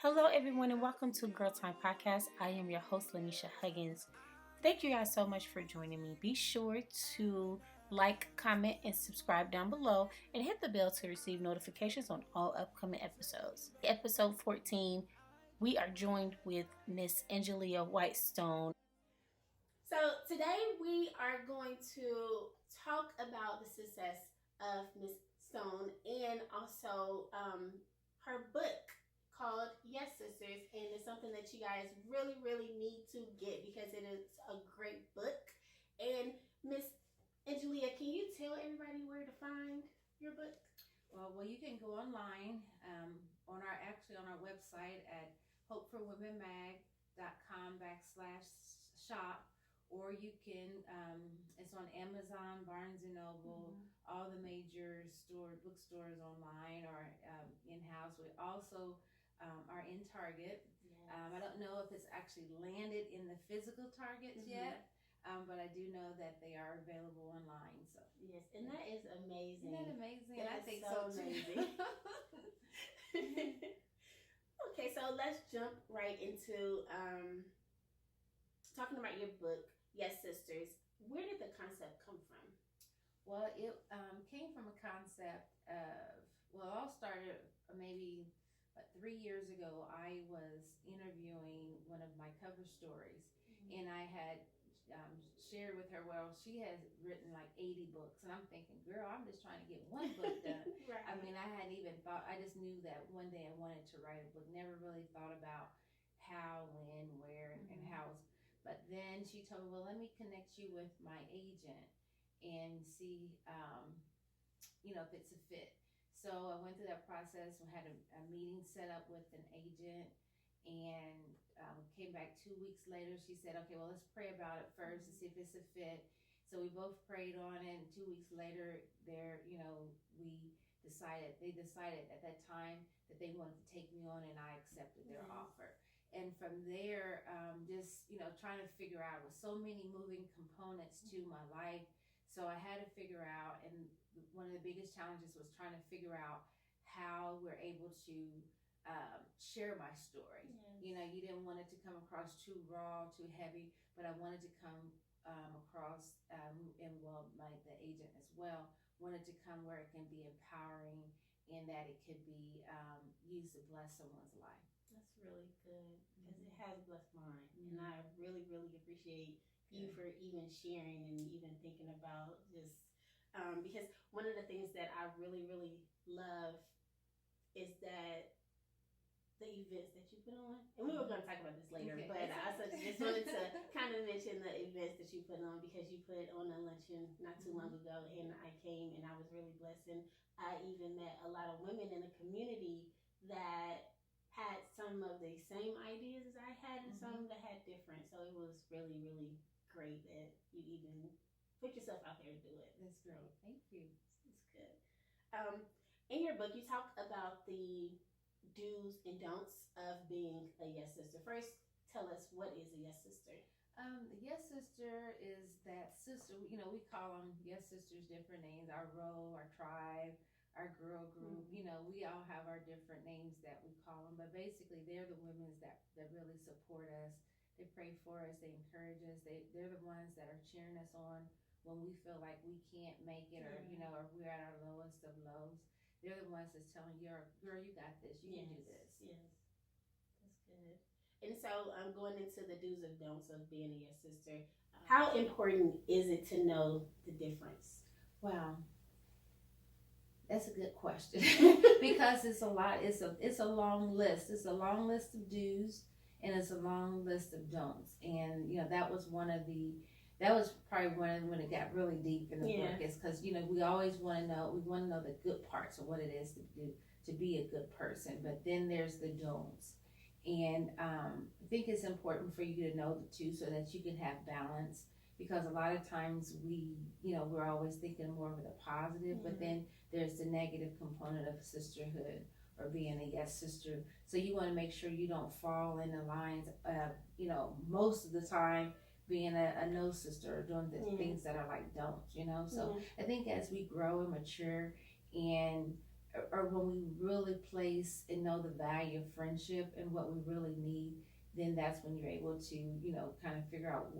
Hello, everyone, and welcome to Girl Time Podcast. I am your host, Lanisha Huggins. Thank you guys so much for joining me. Be sure to like, comment, and subscribe down below, and hit the bell to receive notifications on all upcoming episodes. Episode 14, we are joined with Miss Angelia Stone. So today we are going to talk about the success of Miss Stone and also her book called Yes Sisters, and it's something that you guys really need to get because it is a great book. And Miss Angelia, can you tell everybody where to find your book? Well, you can go online on our website at hopeforwomenmag.com/shop, or you can it's on Amazon, Barnes and Noble, all the major bookstores online or in house. We also are in Target. Yes. I don't know if it's actually landed in the physical Targets yet. But I do know that they are available online. So yes, and that is amazing. Isn't that amazing? That I is think so so amazing. Okay, so let's jump right into talking about your book, Yes Sisters. Where did the concept come from? Well, it came from a concept of, well, it all started maybe 3 years ago. I was interviewing one of my cover stories, and I had shared with her, well, she has written like 80 books. And I'm thinking, girl, I'm just trying to get one book done. Right. I mean, I hadn't even thought, I just knew that one day I wanted to write a book. Never really thought about how, when, where, and how. But then she told me, well, let me connect you with my agent and see, if it's a fit. So I went through that process. We had a meeting set up with an agent, and came back 2 weeks later. She said, okay, well, let's pray about it first to see if it's a fit. So we both prayed on it, and 2 weeks later, they decided at that time that they wanted to take me on, and I accepted their offer. And from there, just, trying to figure out, with so many moving components to my life. So I had to figure out, and one of the biggest challenges was trying to figure out how we're able to share my story. Yes. You didn't want it to come across too raw, too heavy, but I wanted to come across, the agent as well wanted to come where it can be empowering, and that it could be used to bless someone's life. That's really good because it has blessed mine, and I really appreciate you for even sharing and even thinking about just because one of the things that I really love is that the events that you put on, and we were going to talk about this later, Okay. but I also just wanted to kind of mention the events that you put on because you put on a luncheon not too long ago, and I came and I was really blessed, and I even met a lot of women in the community that had some of the same ideas as I had and some that had different. So it was really great that you even put yourself out there to do it. That's great. Thank you. It's good. In your book, you talk about the do's and don'ts of being a yes sister. First, tell us, what is a yes sister? The Yes Sister is that sister, we call them Yes Sisters, different names, our row, our tribe, our girl group. We all have our different names that we call them, but basically they're the women that really support us. They pray for us, they encourage us, they're the ones that are cheering us on when we feel like we can't make it, or or we're at our lowest of lows. They're the ones that's telling you, girl, you got this, you can do this. Yes, that's good. And so I'm going into the do's and don'ts of being a yes sister. How important is it to know the difference? Wow, that's a good question because it's a lot. It's a long list. It's a long list of do's, and it's a long list of don'ts. And that was that was probably when it got really deep in the book, is because we always want to know. We want to know the good parts of what it is to do to be a good person. But then there's the don'ts, and I think it's important for you to know the two so that you can have balance. Because a lot of times we're always thinking more of the positive, but then there's the negative component of sisterhood or being a yes sister. So you want to make sure you don't fall in the lines of, most of the time being a no sister or doing the things that are like don't. So I think as we grow and mature and or when we really place and know the value of friendship and what we really need, then that's when you're able to, kind of figure out,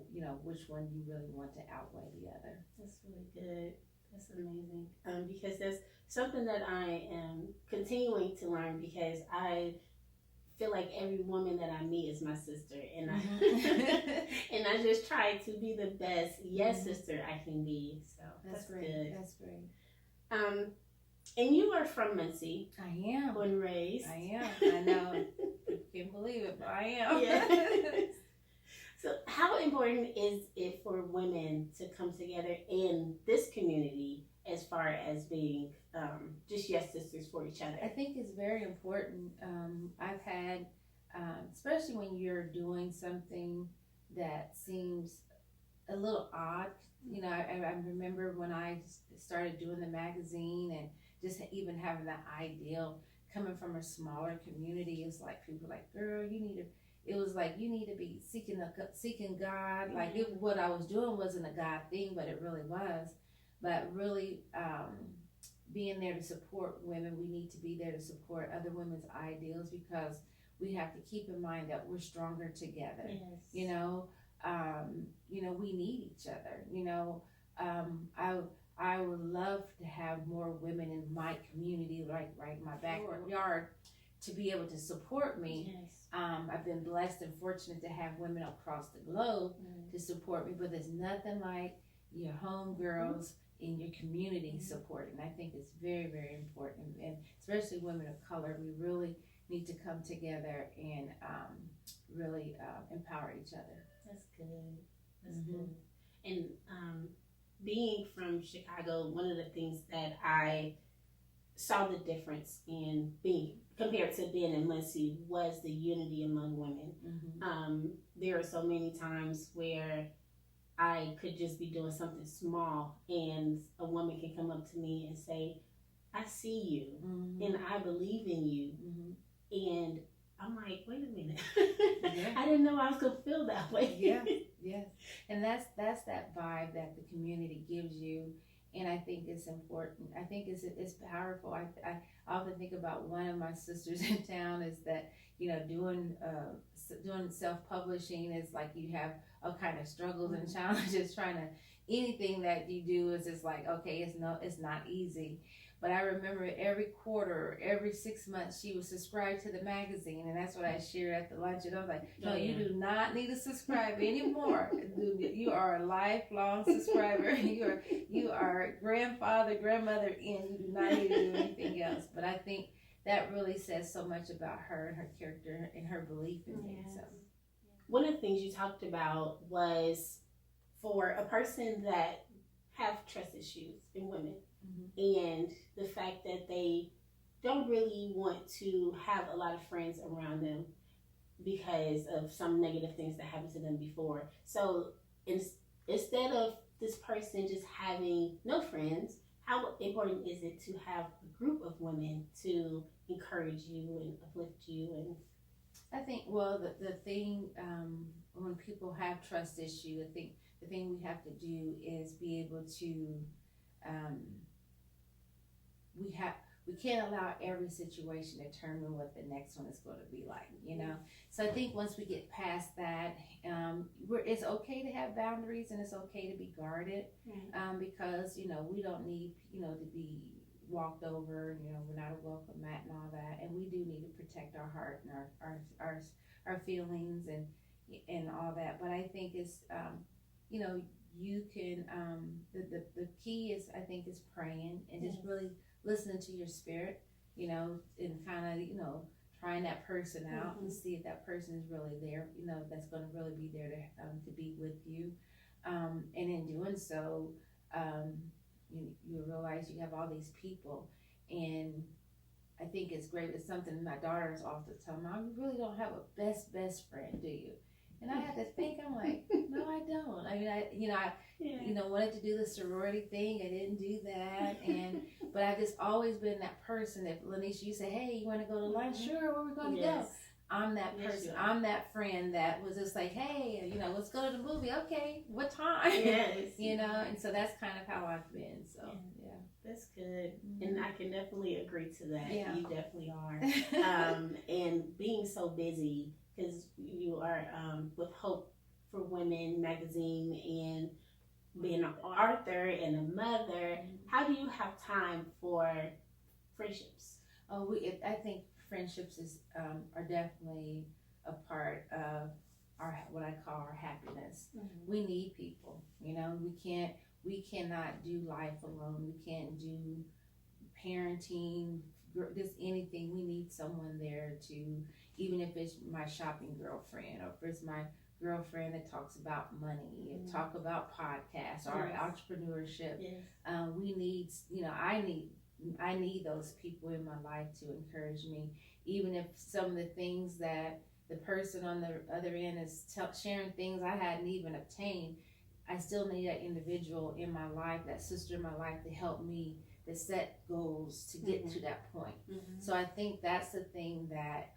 which one you really want to outweigh the other. That's really good. That's amazing. Because that's something that I am continuing to learn, because I feel like every woman that I meet is my sister, and and I just try to be the best sister I can be. So that's great. Good. That's great. And you are from Muncie. I am. Born and raised. I am. I know. Can't believe it, but I am. Yeah. So how important is it for women to come together in this community as far as being just sisters for each other? I think it's very important. I've had, especially when you're doing something that seems a little odd. I remember when I started doing the magazine and just even having that ideal coming from a smaller community. It's like people were like, girl, you need to be seeking God. Like what I was doing wasn't a God thing, but it really was. But really being there to support women, we need to be there to support other women's ideals, because we have to keep in mind that we're stronger together. Yes. We need each other. I would love to have more women in my community, like right in my backyard, to be able to support me. Yes. I've been blessed and fortunate to have women across the globe to support me, but there's nothing like your homegirls in your community supporting. I think it's very, very important, and especially women of color, we really need to come together and really empower each other. That's good. That's good. And being from Chicago, one of the things that I saw the difference in being compared to being in Muncie was the unity among women. There are so many times where I could just be doing something small and a woman can come up to me and say, I see you and I believe in you. And I'm like, wait a minute. I didn't know I was going to feel that way. Yes. And that's that vibe that the community gives you. And I think it's important. I think it's powerful. I often think about one of my sisters in town is that, doing self-publishing is like you have all kind of struggles and challenges anything that you do is just like, okay, it's not easy. But I remember every quarter, every 6 months, she would subscribe to the magazine, and that's what I shared at the lunch. And I was like, no, you do not need to subscribe anymore. You are a lifelong subscriber. You are grandfather, grandmother, and you do not need to do anything else. But I think that really says so much about her and her character and her belief in things. So. One of the things you talked about was for a person that have trust issues in women, and the fact that they don't really want to have a lot of friends around them because of some negative things that happened to them before. So instead of this person just having no friends, how important is it to have a group of women to encourage you and uplift you? And I think, well, the thing, when people have trust issues, I think the thing we have to do is be able to, we can't allow every situation to determine what the next one is going to be like, So I think once we get past that, it's okay to have boundaries and it's okay to be guarded, because, we don't need, to be walked over, we're not a welcome mat and all that. And we do need to protect our heart and our feelings and all that. But I think it's, you can, the key is, I think, is praying and just really listening to your spirit, and kind of, trying that person out and see if that person is really there, that's going to really be there to be with you. And in doing so, you realize you have all these people, and I think it's great. It's something my daughters often tell me, Mom, you really don't have a best friend, do you? And I have to think, I'm like, no, I don't. I mean, I wanted to do the sorority thing. I didn't do that. But I've just always been that person. If Lanisha, you say, hey, you want to go to lunch? Sure, where are we going to go? I'm that person. I'm that friend that was just like, hey, let's go to the movie. Okay, what time? Yes. And so that's kind of how I've been. So, That's good. And I can definitely agree to that. Yeah. You definitely are. And being so busy, because you are with Hope for Women magazine and being an author and a mother, how do you have time for friendships? Oh, I think friendships are definitely a part of our what I call our happiness. We need people. You know, we cannot do life alone. We can't do parenting, just anything. We need someone there to, even if it's my shopping girlfriend or if it's my girlfriend that talks about money and talk about podcasts or entrepreneurship. We need, you know, I need those people in my life to encourage me, even if some of the things that the person on the other end is sharing things I hadn't even obtained. I still need that individual in my life, that sister in my life, to help me to set goals to get to that point. So I think that's the thing that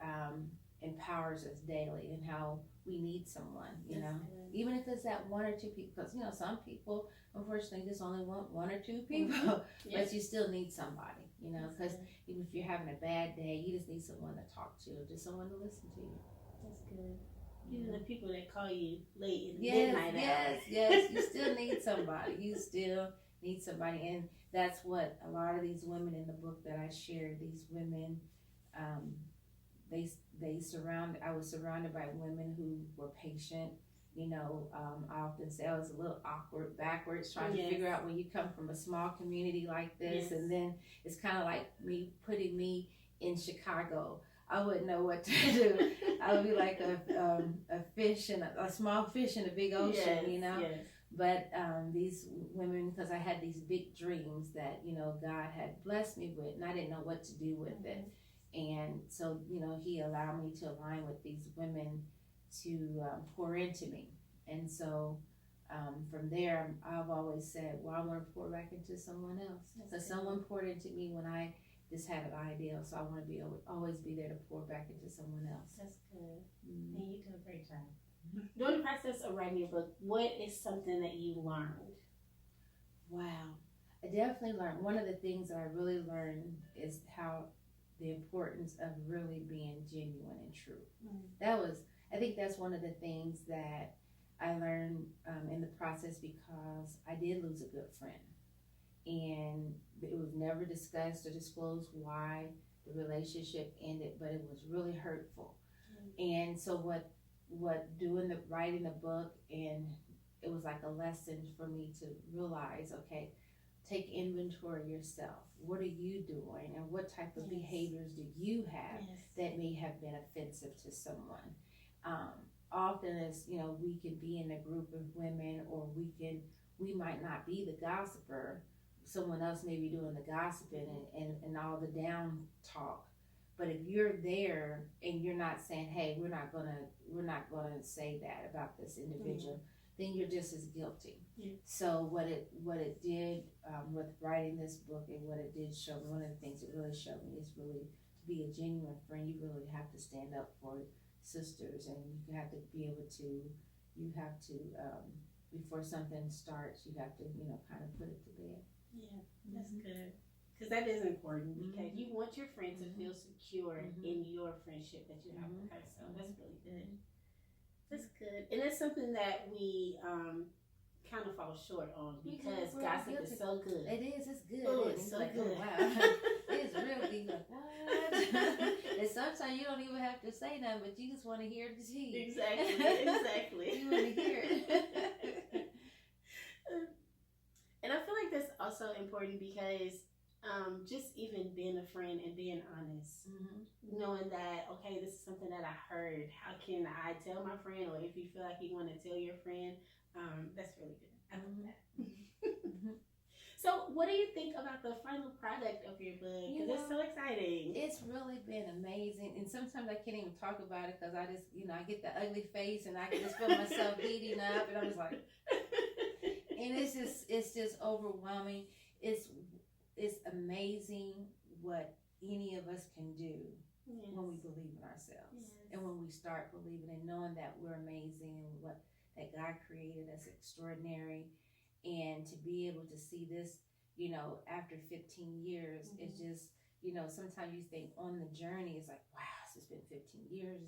empowers us daily, and how we need someone, you know, even if it's that one or two people, because, you know, some people unfortunately just only want one or two people, but you still need somebody, you know, because even if you're having a bad day, you just need someone to talk to, just someone to listen to you. That's good. Even the people that call you late in the midnight hour. Yes, you still need somebody. You still need somebody, and that's what a lot of these women in the book that I shared. These women, I was surrounded by women who were patient. You know, I often say I was a little awkward, backwards, trying to figure out when you come from a small community like this, and then it's kind of like putting me in Chicago. I wouldn't know what to do. I would be like a fish in a small fish in a big ocean, you know. But these women, because I had these big dreams that, you know, God had blessed me with, and I didn't know what to do with it. And so, you know, He allowed me to align with these women to pour into me. And so from there, I've always said, well, I want to pour back into someone else. Because someone poured into me when I just had an idea, so I want to always be there to pour back into someone else. That's good. And you do a great job. During the process of writing your book, what is something that you learned? Wow. I definitely learned. One of the things that I really learned is how the importance of really being genuine and true. I think that's one of the things that I learned in the process, because I did lose a good friend. And it was never discussed or disclosed why the relationship ended, but it was really hurtful. And so writing the book, and it was like a lesson for me to realize, okay, take inventory of yourself. What are you doing, and what type of behaviors do you have that may have been offensive to someone? Often, as you know, we can be in a group of women, or we might not be the gossiper. Someone else may be doing the gossiping and all the down talk. But if you're there and you're not saying, hey, we're not gonna say that about this individual, then you're just as guilty. So what it did with writing this book, and what it did show me, one of the things it really showed me is really to be a genuine friend. You really have to stand up for sisters, and you have to be able to, before something starts, you have to, you know, kind of put it to bed. Yeah, that's good. Because that is important, because you want your friend to feel secure in your friendship that you have with her. So that's really good. That's good. And it's something that we kind of fall short on, because gossip is so good. It is. It's good. Oh, it's so like, good. Oh, wow. It's really like, what? And sometimes you don't even have to say nothing, but you just want to hear the tea. Exactly. You want to hear it. And I feel like that's also important, because just even being a friend and being honest, knowing that, okay, this is something that I heard. How can I tell my friend? Or if you feel like you want to tell your friend, that's really good. I love that. So what do you think about the final product of your book? Because it's so exciting. It's really been amazing. And sometimes I can't even talk about it, because I just, you know, I get the ugly face, and I can just feel myself beating up, and I'm just like, and it's just overwhelming. It's amazing what any of us can do when we believe in ourselves, and when we start believing and knowing that we're amazing, and that God created us extraordinary, and to be able to see this, after 15 years, it's just, sometimes you think on the journey, it's like, wow, it's been 15 years.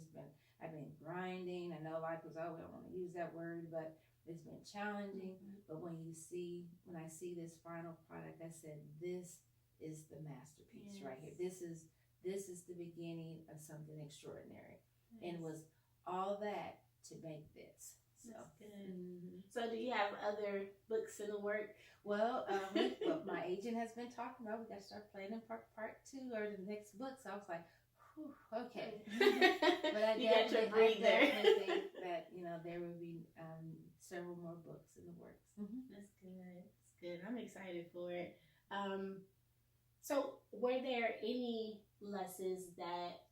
I've been grinding. I know a lot of people say, oh, we don't want to use that word, but it's been challenging. But when I see this final product, I said, this is the masterpiece right here. This is the beginning of something extraordinary. And it was all that to make this. So. That's good. So do you have other books in the work? Well, my agent has been talking about, we got to start planning part 2 or the next book. So I was like, whew, okay. But I definitely think that, there will be several more books in the works. That's good. That's good. I'm excited for it. So were there any lessons that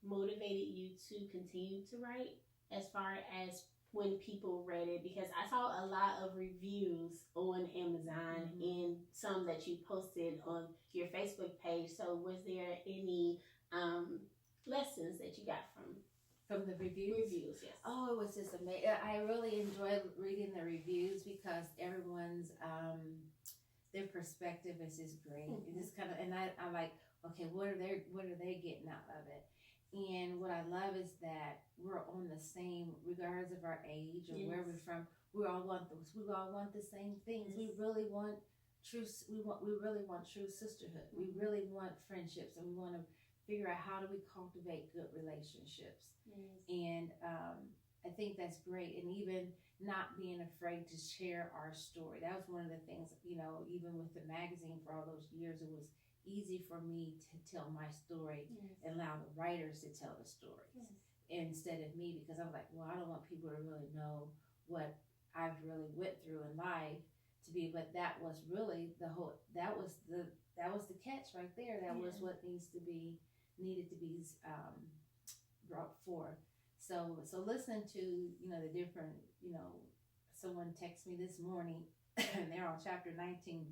motivated you to continue to write as far as when people read it? Because I saw a lot of reviews on Amazon and some that you posted on your Facebook page. So was there any lessons that you got from the reviews? Yes. Oh, it was just amazing. I really enjoyed reading the reviews because everyone's their perspective is just great. It just kind of, and I'm like, okay, what are they getting out of it? And what I love is that we're on the same, regardless of our age or where we're from. We all want the same things. We really want true. We really want true sisterhood. We really want friendships, and we want to figure out how do we cultivate good relationships. And I think that's great. And even not being afraid to share our story. That was one of the things. Even with the magazine for all those years, it was easy for me to tell my story and allow the writers to tell the stories instead of me, because I was like, well, I don't want people to really know what I've really went through in life to be, but that was really that was the catch right there. That was what needed to be brought forth. So listen to, the different, someone texted me this morning and they're on chapter 19.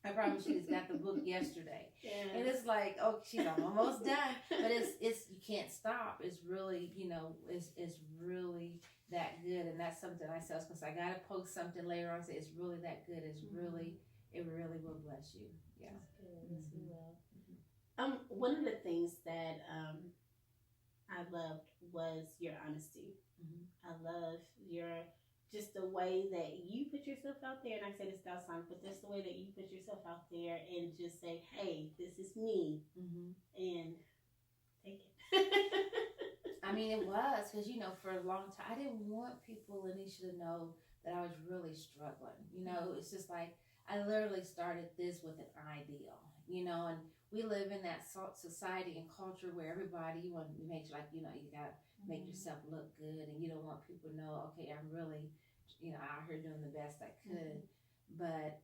I promise you, just got the book yesterday, and it's like, oh, she's almost done, but it's you can't stop. It's really, it's really that good, and that's something I said, because I gotta post something later on. Say it's really that good. It really will bless you. Yeah, that's good. Yes, it will. One of the things that I loved was your honesty. I love just the way that you put yourself out there, and I say this outside, but just the way that you put yourself out there and just say, hey, this is me, and take it. I mean, it was, because, for a long time, I didn't want people, Lanisha, to know that I was really struggling. It's just like, I literally started this with an ideal, and we live in that society and culture where everybody, you want to make sure, like, you got to make yourself look good, and you don't want people to know, okay, I'm really, out here doing the best I could, but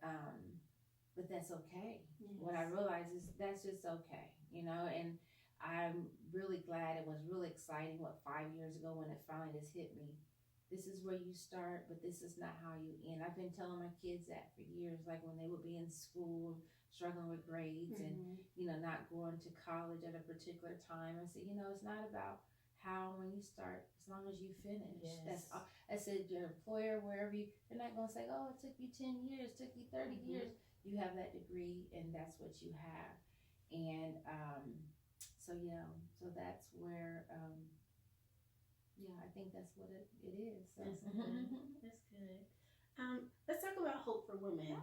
that's okay. What I realized is that's just okay, and I'm really glad. It was really exciting, 5 years ago when it finally just hit me. This is where you start, but this is not how you end. I've been telling my kids that for years, like when they would be in school, struggling with grades and, not going to college at a particular time. I said, it's not about how, when you start, as long as you finish. That's all. I said, your employer, wherever they're not going to say, oh, it took you 10 years, it took you 30 years. You have that degree, and that's what you have. And so that's where, I think that's what it is. So. That's good. That's good. Let's talk about Hope for Women.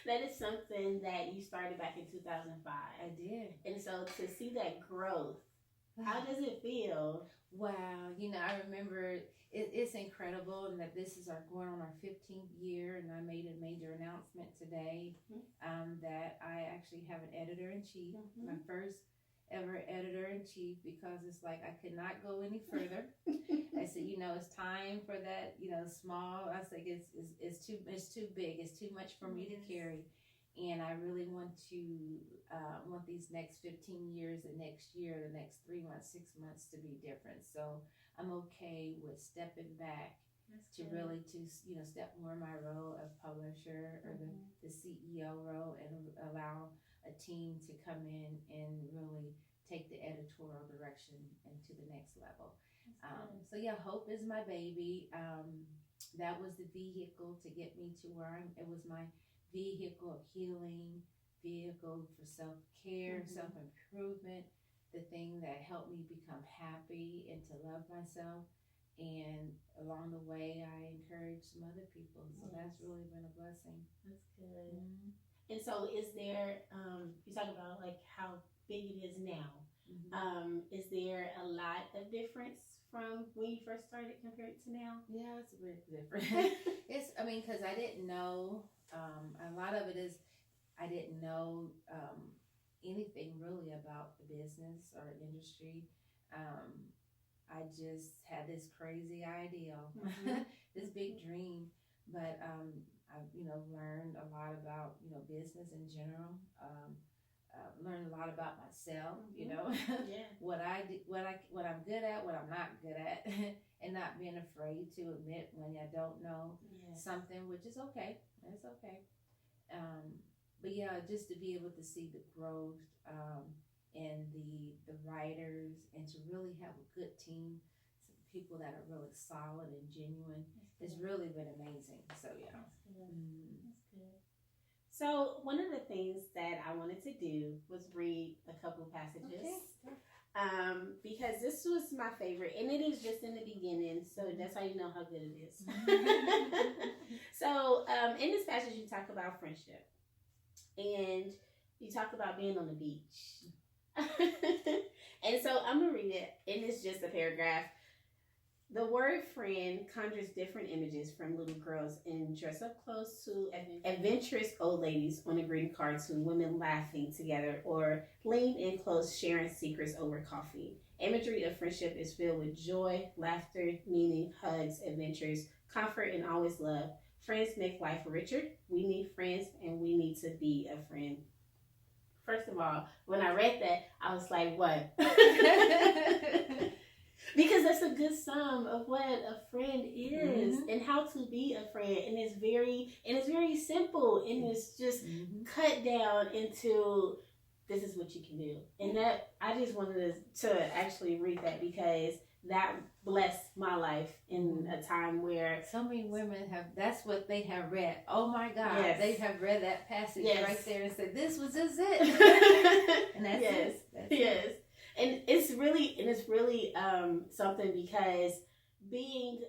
That is something that you started back in 2005. I did. And so to see that growth, how does it feel? Wow. I remember it's incredible, and that this is going on our 15th year, and I made a major announcement today that I actually have an editor-in-chief, my first ever editor-in-chief, because it's like I could not go any further. I said, it's time for that, small. I said, it's too big. It's too much for me to carry. And I really want these next 15 years, the next year, the next 3 months, 6 months to be different. So I'm okay with stepping back really step more in my role of publisher or the CEO role, and allow a team to come in and really take the editorial direction into the next level. Hope is my baby. That was the vehicle to get me to where it was my vehicle of healing, vehicle for self-care, self-improvement, the thing that helped me become happy and to love myself. And along the way, I encourage some other people. So that's really been a blessing. That's good. Mm-hmm. And so is there, you talk about like how big it is now. Is there a lot of difference from when you first started compared to now? Yeah, it's a bit different. Because I didn't know, a lot of it is, I didn't know anything really about the business or industry. I just had this crazy ideal, this big dream, but I've learned a lot about business in general. Learned a lot about myself, what I'm good at, what I'm not good at, and not being afraid to admit when I don't know something, which is okay. It's okay. But yeah, just to be able to see the growth and the writers, and to really have a good team, some people that are really solid and genuine. It's really been amazing. So yeah. That's good. That's good. So one of the things that I wanted to do was read a couple passages. Okay. Because this was my favorite, and it is just in the beginning, so that's how you know how good it is. So in this passage, you talk about friendship, and you talk about being on the beach. And so I'm gonna read it, and it's just a paragraph. The word friend conjures different images, from little girls in dress-up clothes to adventurous old ladies on a green car to women laughing together or leaned in close sharing secrets over coffee. Imagery of friendship is filled with joy, laughter, meaning, hugs, adventures, comfort, and always love. Friends make life richer. We need friends, and we need to be a friend. First of all, when I read that, I was like, what? Because that's a good sum of what a friend is, and how to be a friend, and it's very simple, and it's just cut down into this is what you can do. And that I just wanted to actually read that, because that blessed my life in a time where so many women that's what they have read. Oh my God, they have read that passage right there and said, this was just it. And that's it. That's it. And it's really something, because being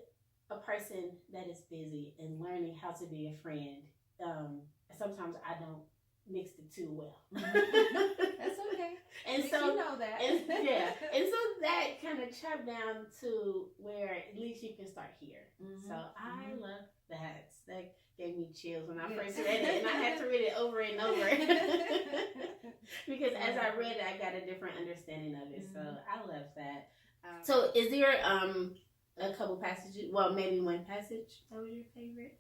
a person that is busy and learning how to be a friend, sometimes I don't mix the two well. That's okay. And so you know that. And so that kind of chopped down to where at least you can start here. So I love that. That gave me chills when I first read it, and I had to read it over and over. Because as I read it, I got a different understanding of it. So I love that. So is there a couple passages, well, maybe one passage that was your favorite?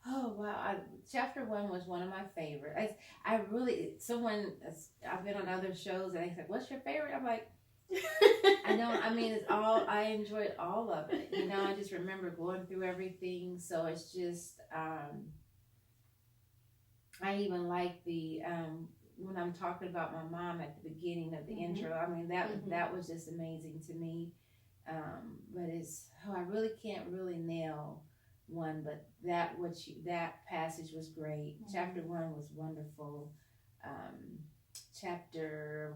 Oh wow! Chapter 1 was one of my favorites. I've been on other shows, and they said, "What's your favorite?" I'm like, I enjoyed all of it. I just remember going through everything. So it's just, I even like the when I'm talking about my mom at the beginning of the intro. I mean that was just amazing to me. But I really can't really nail one, but that passage was great. Chapter 1 was wonderful. Chapter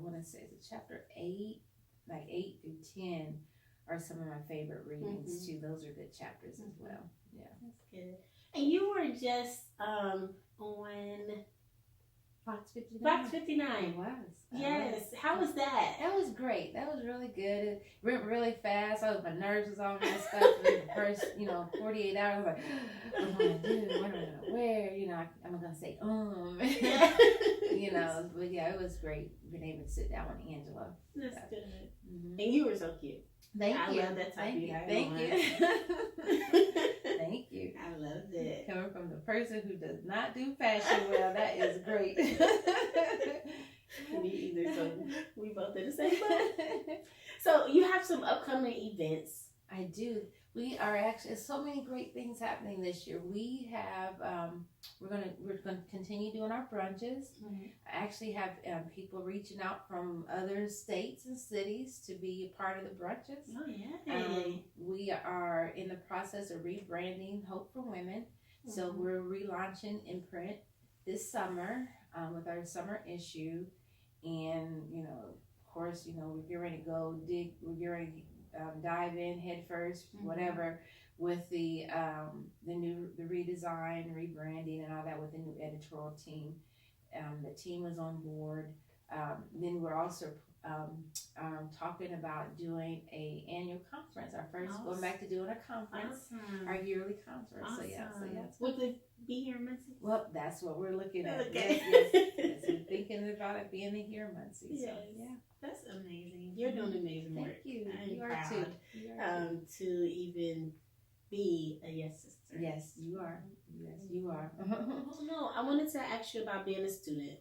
8, like 8 through 10 are some of my favorite readings too. Those are good chapters as well. Yeah, that's good. And you were just on Fox 59. Fox 59. It was. Yes. How was that? That was great. That was really good. It went really fast. My nerves was all messed up. The first, 48 hours, I was like, what am I going to do? What am I going to wear? I'm going to say, But yeah, it was great being able to sit down with Angela. That's good. And you were so cute. Thank you. I love that type of you. Thank you. Thank you. I loved it. Coming from the person who does not do fashion well, that is great. Me either. So we both did the same boat. So you have some upcoming events. I do. We are actually so many great things happening this year. We have we're gonna continue doing our brunches. I actually have people reaching out from other states and cities to be a part of the brunches. Oh yeah. We are in the process of rebranding Hope for Women, so we're relaunching in print. this summer with our summer issue, and of course, we're getting ready to go dig. We're getting ready to dive in head first, whatever, with the redesign, rebranding, and all that with the new editorial team. The team is on board. Then we're also talking about doing a annual conference. Our first going back to doing a conference, our yearly conference. So yeah. Would it be here in Muncie? Well, that's what we're looking at. Okay. Yes. We're thinking about it being here in Muncie. Yes. So, yeah. That's amazing. You're doing amazing work. Thank you. I'm are proud too. to even be a Yes Sister. Yes, you are. Yes, you are. No, I wanted to ask you about being a student.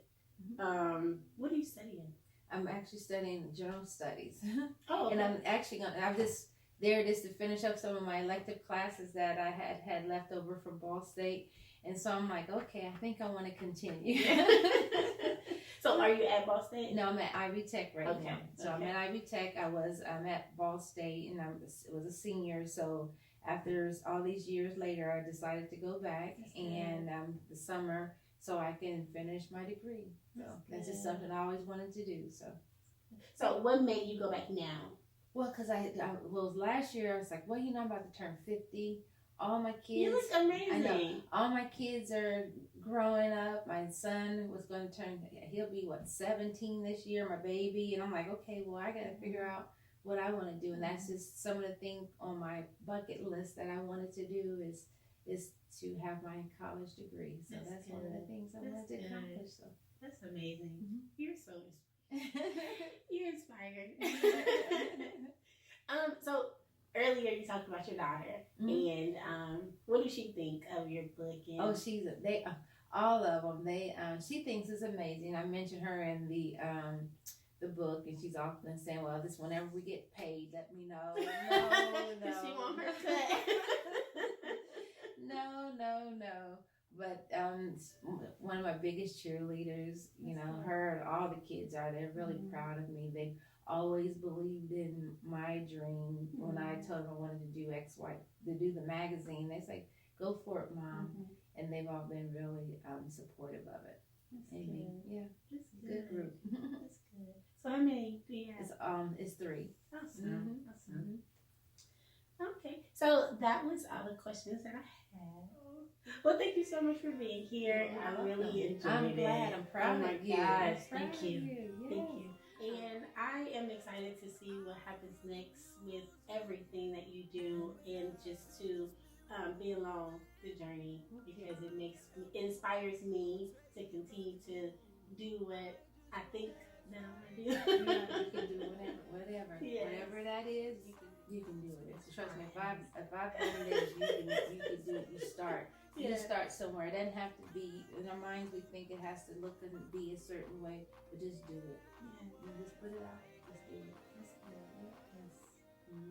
What are you studying? I'm actually studying general studies. Oh, okay. And I'm actually I'm just there just to finish up some of my elective classes that I had left over from Ball State. And so I'm like, okay, I think I want to continue. So are you at Ball State? No, I'm at Ivy Tech right now. So I'm at Ivy Tech. I'm at Ball State, and I was a senior. So after all these years later, I decided to go back and the summer so I can finish my degree. So that's just something I always wanted to do. So what made you go back now? Well, because last year I was like, well, I'm about to turn 50. All my kids. You look amazing. I know. All my kids are growing up. My son was going to he'll be 17 this year, my baby. And I'm like, okay, well, I got to figure out what I want to do. And that's just some of the things on my bucket list that I wanted to do is to have my college degree. So that's one of the things I wanted to accomplish. So that's amazing. You're so you're inspired. So earlier you talked about your daughter, and what does she think of your book? And all of them. She thinks it's amazing. I mentioned her in the book, and she's often saying, "Well, this whenever we get paid, let me know." No. She want her cut. No. But one of my biggest cheerleaders, her and all the kids are. They're really proud of me. They always believed in my dream. When I told them I wanted to do to do the magazine, they say, "Go for it, Mom." And they've all been really supportive of it. That's good. Yeah, that's good group. That's good. So how many do you have? It's 3. Awesome. Awesome. Okay, so that was all the questions that I had. Well, thank you so much for being here. I really enjoyed it. I'm glad. I'm proud of you. Gosh, thank you. Yes. Thank you. And I am excited to see what happens next with everything that you do, and just to be along the journey, because it inspires me to continue to do what I think that I want to do. You can do whatever. Yes. Whatever that is, you can do it. So trust me, if I've done it, you can do it. You start. You start somewhere. It doesn't have to be in our minds. We think it has to look and be a certain way, but just do it. You just put it out. Just do it.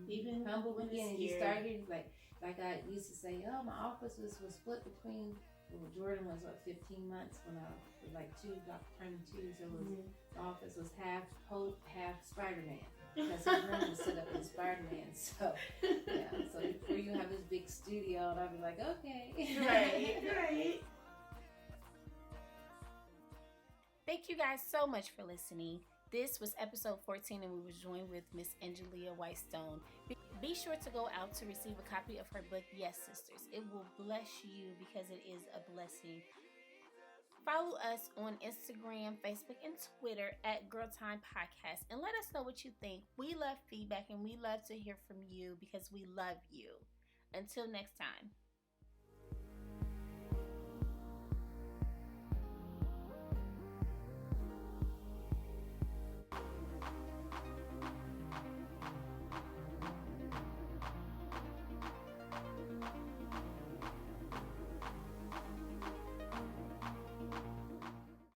Even humble beginning. You start here like I used to say. Oh, my office was split between. Well, Jordan was 15 months when I was like 2, turning 2. So the office was half Hope, half Spider-Man. Because his room was set up in Spider-Man. So so before you have this big studio, and I'll be like, okay. Right. Thank you guys so much for listening. This was episode 14, and we were joined with Miss Angelia Stone. Be sure to go out to receive a copy of her book, Yes Sisters. It will bless you because it is a blessing. Follow us on Instagram, Facebook, and Twitter at Girl Time Podcast, and let us know what you think. We love feedback, and we love to hear from you because we love you. Until next time.